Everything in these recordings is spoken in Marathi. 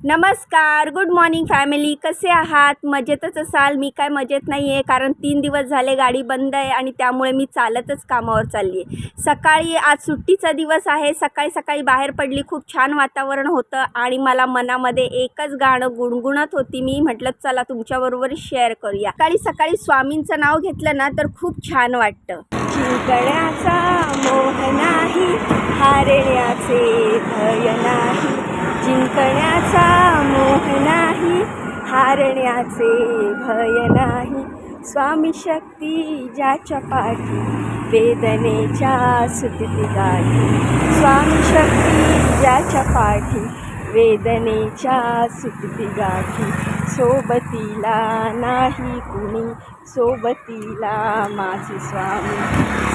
नमस्कार, गुड मॉर्निंग फॅमिली. कसे आहात? मजेतच असाल. मी काय मजेत नाही आहे, कारण 3 दिवस झाले गाडी बंद आहे आणि त्यामुळे मी चालतच कामावर चालली आहे. सकाळी आज सुट्टीचा दिवस आहे. सकाळी बाहेर पडली, खूप छान वातावरण होतं आणि मला मनामध्ये एकच गाणं गुणगुणत होती. मी म्हटलं चला तुमच्याबरोबर शेअर करूया. सकाळी स्वामींचं नाव घेतलं ना तर खूप छान वाटतं. जिंकण्याचा मोह नाही, हारण्याचे भय नाही. जिंकण्याचा मोह नाही, हारण्याचे भय नाही. स्वामी शक्ती ज्याच्या पाठी, वेदनेच्या सुटती गाठी. स्वामी शक्ती ज्याच्या पाठी, वेदनेच्या सुटती गाठी. सोबतीला नाही कुणी, सोबतीला माझे स्वामी.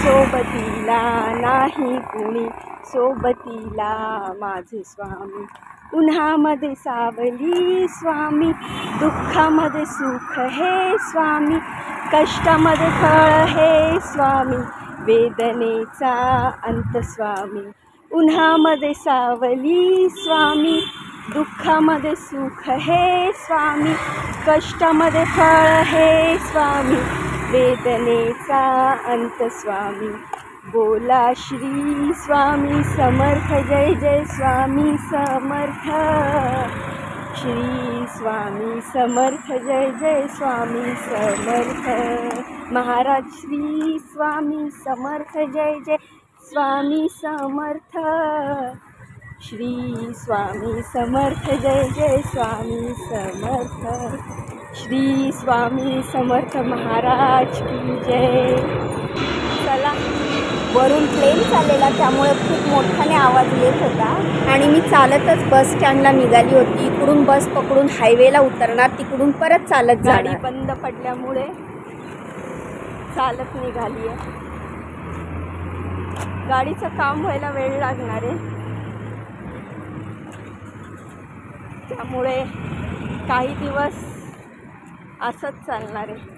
सोबतीला नाही कुणी, सोबतीला माझे स्वामी. उन्हामध्ये सावली स्वामी, दुःखामध्ये सुख हे स्वामी. कष्टामध्ये फळ हे स्वामी, वेदनेचा अंत स्वामी. उन्हामध्ये सावली स्वामी, दुःखामध्ये सुख हे स्वामी. कष्टामध्ये फळ हे स्वामी, वेदनेचा अंत स्वामी. बोला श्री स्वामी समर्थ, जय जय स्वामी समर्थ. श्री स्वामी समर्थ, जय जय स्वामी समर्थ. महाराज श्री स्वामी समर्थ, जय जय स्वामी समर्थ. श्री स्वामी समर्थ, जय जय स्वामी समर्थ. श्री स्वामी समर्थ महाराज की जय. चला, वरून प्लेन चाललेला त्यामुळे खूप मोठ्याने आवाज येत होता आणि मी चालतच बस स्टँडला निघाली होती. इकडून बस पकडून हायवेला उतरणार, तिकडून परत चालत जाणार. गाडी बंद पडल्यामुळे चालत निघाली आहे. गाडीचं काम व्हायला वेळ लागणार आहे, त्यामुळे काही दिवस असंच चालणार आहे.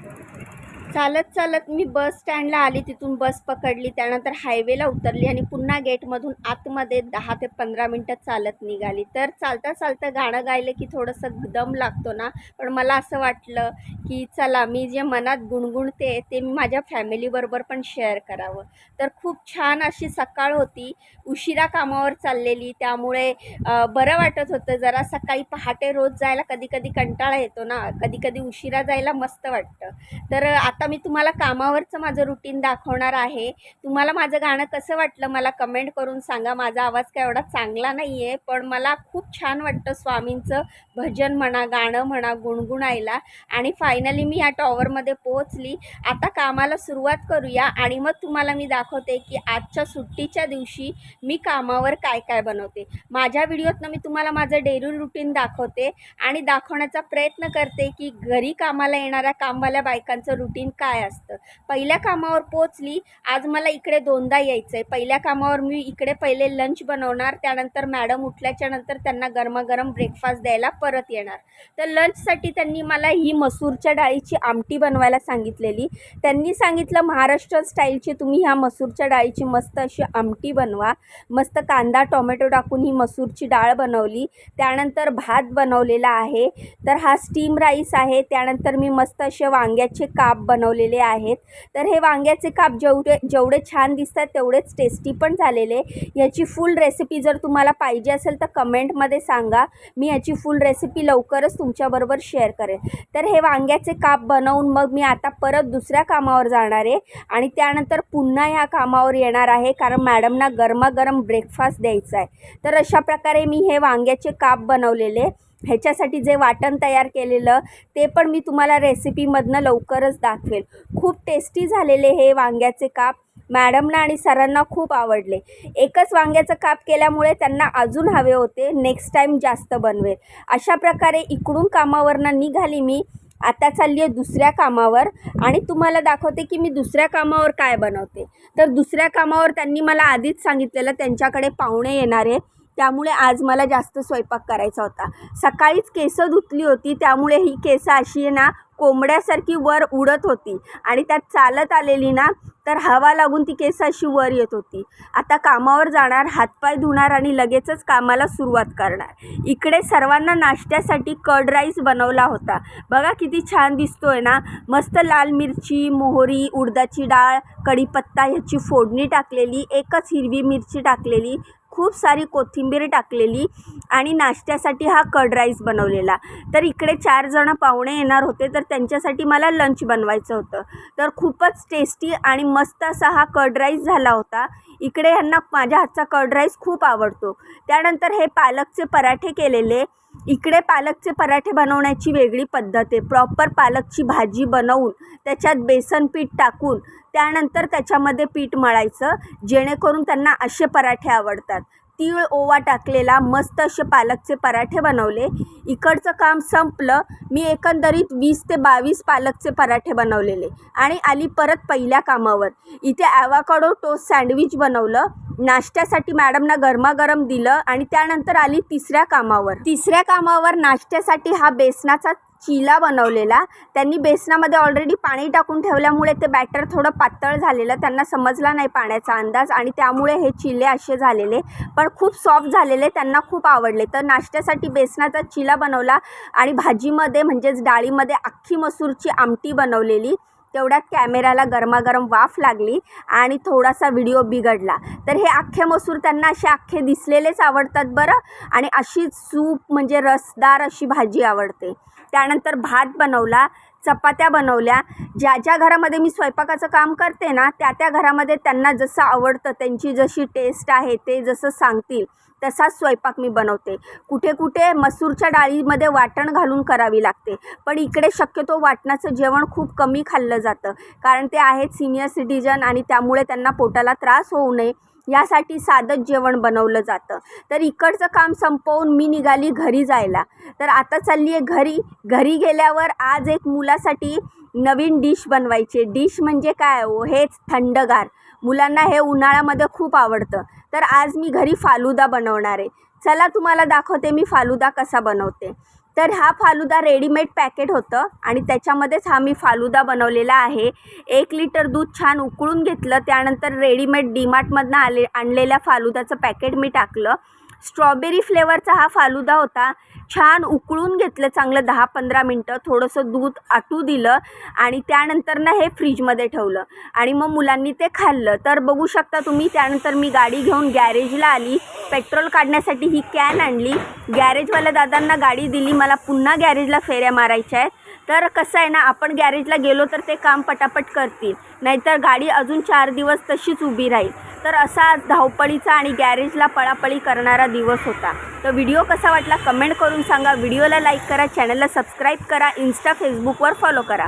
चालत मी बस स्टँडला आली, तिथून बस पकडली, त्यानंतर हायवेला उतरली आणि पुन्हा गेटमधून आतमध्ये 10 ते 15 मिनटं चालत निघाली. तर चालता गाणं गायलं की थोडंसं दम लागतो ना, पण मला असं वाटलं की चला मी जे मनात गुणगुणते ते मी माझ्या फॅमिलीबरोबर पण शेअर करावं. तर खूप छान अशी सकाळ होती. उशिरा कामावर चाललेली, त्यामुळे बरं वाटत होतं. जरा सकाळी पहाटे रोज जायला कधी कंटाळा येतो ना, कधी उशिरा जायला मस्त वाटतं. तर आता मी तुम्हाला कामावरचं माझं रुटीन दाखवणार आहे. तुम्हाला माझं गाणं कसं वाटलं मला कमेंट करून सांगा. माझा आवाज काय एवढा चांगला नाही आहे, पण मला खूप छान वाटतं स्वामींचं भजन म्हणा, गाणं म्हणा, गुणगुणायला. आणि फायनली मी या टॉवरमध्ये पोहोचली. आता कामाला सुरुवात करूया आणि मग तुम्हाला मी दाखवते की आजच्या सुट्टीच्या दिवशी मी कामावर काय काय बनवते. माझ्या व्हिडिओतनं मी तुम्हाला माझं डेली रुटीन दाखवते आणि दाखवण्याचा प्रयत्न करते की घरी कामाला येणाऱ्या कामवाल्या बायकांचं रुटीन काय असतं. पहिल्या कामावर पोहोचली. आज मला इकडे 2दा यायचं आहे. पहिल्या कामावर मी इकडे पहिले लंच बनवणार, त्यानंतर मॅडम उठल्याच्या नंतर त्यांना गरमागरम ब्रेकफास्ट द्यायला परत येणार. तर लंचसाठी त्यांनी मला ही मसूरच्या डाळीची आमटी बनवायला सांगितलेली. त्यांनी सांगितलं महाराष्ट्र स्टाईलची तुम्ही ह्या मसूरच्या डाळीची मस्त अशी आमटी बनवा. मस्त कांदा टोमॅटो टाकून ही मसूरची डाळ बनवली. त्यानंतर भात बनवलेला आहे. तर हा स्टीम राईस आहे. त्यानंतर मी मस्त असे वांग्याचे काप बनवलेले आहेत. तर हे वांग्याचे काप जेवढे छान दिसतात तेवढेच टेस्टी पण झालेले. याची फुल रेसिपी जर तुम्हाला पाहिजे असेल तर कमेंटमध्ये सांगा. मी याची फुल रेसिपी लवकरच तुमच्याबरोबर शेअर करेन. तर हे वांग्याचे काप बनवून मग मी आता परत दुसऱ्या कामावर जाणार आहे आणि त्यानंतर पुन्हा ह्या कामावर येणार आहे, कारण मॅडमना गरमागरम ब्रेकफास्ट द्यायचा आहे. तर अशा प्रकारे मी हे वांग्याचे काप बनवलेले. ह्याच्यासाठी जे वाटण तयार केलेलं ते पण मी तुम्हाला रेसिपीमधनं लवकरच दाखवेल. खूप टेस्टी झालेले हे वांग्याचे काप. मॅडमना आणि सरांना खूप आवडले. एकच वांग्याचं काप केल्यामुळे त्यांना अजून हवे होते. नेक्स्ट टाईम जास्त बनवेल. अशा प्रकारे इकडून कामावरनं निघाली मी. आता चालली आहे दुसऱ्या कामावर आणि तुम्हाला दाखवते की मी दुसऱ्या कामावर काय बनवते. तर दुसऱ्या कामावर त्यांनी मला आधीच सांगितलेलं त्यांच्याकडे पाहुणे येणार आहे, त्यामुळे आज मला जास्त स्वयंपाक करायचा होता. सकाळीच केस धुतली होती, त्यामुळे ही केस अशी आहे ना कोंबड्यासारखी वर उडत होती आणि त्यात चालत आलेली ना, तर हवा लागून ती केस अशी वर येत होती. आता कामावर जाणार, हातपाय धुणार आणि लगेचच कामाला सुरुवात करणार. इकडे सर्वांना नाश्त्यासाठी कर्ड राईस बनवला होता. बघा किती छान दिसतोय ना. मस्त लाल मिरची, मोहरी, उडदाची डाळ, कढीपत्ता ह्याची फोडणी टाकलेली, एकच हिरवी मिरची टाकलेली, खूप सारी कोथिंबीर टाकलेली आणि नाश्त्यासाठी हा कर्ड राईस बनवलेला. तर इकडे 4 जण पाहुणे येणार होते, तर त्यांच्यासाठी मला लंच बनवायचं होतं. तर खूपच टेस्टी आणि मस्त असा हा कर्ड राईस झाला होता. इकडे ह्यांना माझ्या हातचा कर्ड राईस खूप आवडतो. त्यानंतर हे पालकचे पराठे केलेले. इकडे पालकचे पराठे बनवण्याची वेगळी पद्धत आहे. प्रॉपर पालकची भाजी बनवून त्याच्यात बेसन पीठ टाकून त्यानंतर त्याच्यामध्ये पीठ मळायचं, जेणेकरून त्यांना असे पराठे आवडतात. तीळ ओवा टाकलेला मस्त असे पालकचे पराठे बनवले. इकडचं काम संपलं. मी एकंदरीत 20 ते 22 पालकचे पराठे बनवलेले आणि आली परत पहिल्या कामावर. इथे ॲव्होकाडो टोस्ट सँडविच बनवलं. नाश्त्यासाठी मॅडमना गरमागरम दिलं आणि त्यानंतर आली तिसऱ्या कामावर नाश्त्यासाठी हा बेसनाचा चिला बनवलेला. त्यांनी बेसनामध्ये ऑलरेडी पाणी टाकून ठेवल्यामुळे ते बॅटर थोडं पातळ झालेलं, त्यांना समजला नाही पाण्याचा अंदाज आणि त्यामुळे हे चिले असे झालेले, पण खूप सॉफ्ट झालेले, त्यांना खूप आवडले. तर नाश्त्यासाठी बेसनाचा चिला बनवला आणि भाजीमध्ये म्हणजेच डाळीमध्ये अख्खी मसूरची आमटी बनवलेली. तेवढ्यात कॅमेराला गरमागरम वाफ लागली आणि थोडासा व्हिडिओ बिघडला. तर हे अख्खे मसूर त्यांना असे अख्खे दिसलेलेच आवडतात बरं, आणि अशी सूप म्हणजे रसदार अशी भाजी आवडते. त्यानंतर भात बनवला, चपात्या बनवल्या. ज्या ज्या घरामध्ये मी स्वयंपाकाचं काम करते ना, त्या घरामध्ये त्यांना जसं आवडतं, त्यांची जशी टेस्ट आहे, ते जसं सांगतील तसाच स्वयंपाक मी बनवते. कुठे कुठे मसूरच्या डाळीमध्ये वाटण घालून करावी लागते, पण इकडे शक्यतो वाटणाचं जेवण खूप कमी खाल्लं जातं, कारण ते आहेत सिनियर सिटिजन आणि त्यामुळे त्यांना पोटाला त्रास होऊ नये यासाठी साधंच जेवण बनवलं जातं. तर इकडचं काम संपवून मी निघाली घरी जायला. तर आता चालली आहे घरी गेल्यावर आज एक मुलासाठी नवीन डिश बनवायची. डिश म्हणजे काय हो, हेच थंडगार. मुलांना हे उन्हाळ्यामध्ये खूप आवडतं. तर आज मी घरी फालुदा बनवणार आहे. चला तुम्हाला दाखवते मी फालुदा कसा बनवते. तर हा फालुदा रेडीमेड पॅकेट होतं आणि त्याच्यामध्येच हा मी फालुदा बनवलेला आहे. 1 लिटर दूध छान उकळून घेतलं, त्यानंतर रेडीमेड डीमार्टमधनं आणलेल्या फालुदाचं पॅकेट मी टाकलं. स्ट्रॉबेरी फ्लेवरचा हा फालुदा होता. छान उकळून घेतलं चांगलं 10-15 मिनटं, थोडंसं दूध आटू दिलं आणि त्यानंतर ना हे फ्रीजमध्ये ठेवलं आणि मग मुलांनी ते खाल्लं. तर बघू शकता तुम्ही. त्यानंतर मी गाडी घेऊन गॅरेजला आली. पेट्रोल काढण्यासाठी ही कॅन आणली. गॅरेजवाल्या दादांना गाडी दिली. मला पुन्हा गॅरेजला फेऱ्या मारायच्या आहेत. तर कसं आहे ना, आपण गॅरेजला गेलो तर ते काम पटापट करतील, नाहीतर गाडी अजून 4 दिवस तशीच उभी राहील. तर असा आज धावपळीचा आणि गॅरेजला पळापळी करणारा दिवस होता. तर व्हिडिओ कसा वाटला कमेंट करून सांगा. व्हिडिओला लाईक करा, चॅनलला सबस्क्राईब करा, इंस्टा फेसबुकवर फॉलो करा.